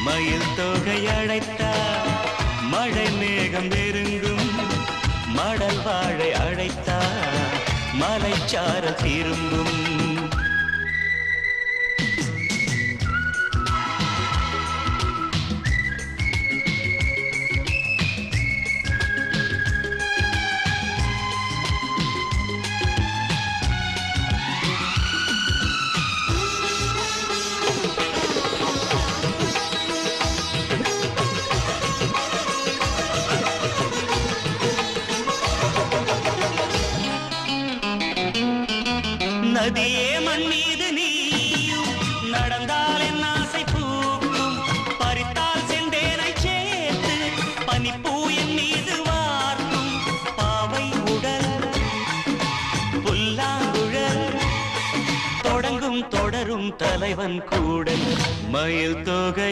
மயில் தொகை அழைத்தார் மழை மேகம் நெருங்கும் மடல் வாழை அழைத்தார் மலைச்சாரல் திரும்பும் நதியே மண் மீது நீயும் நடந்தால் என் ஆசை பூக்கும் பறித்தால் செந்தேனை சேர்த்து பனிப்பூ என் மீது வார்க்கும் பாவை உடல் புல்லாங்குழல் தொடங்கும் தொடரும் தலைவன் கூட மயில் தொகை